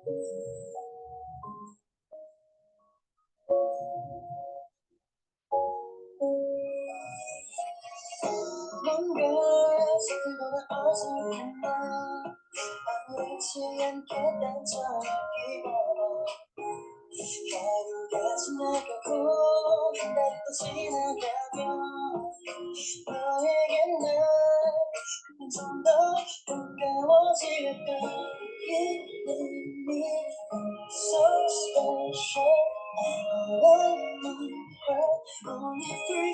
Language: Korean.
뭔가 서툴거나 어색한 나 아무렇지 않게 딴청하기만 하루가 지나가고 한 달이 또 지나가면 너에게 난 좀 더 가까워질까 Feeling so special All I need, only for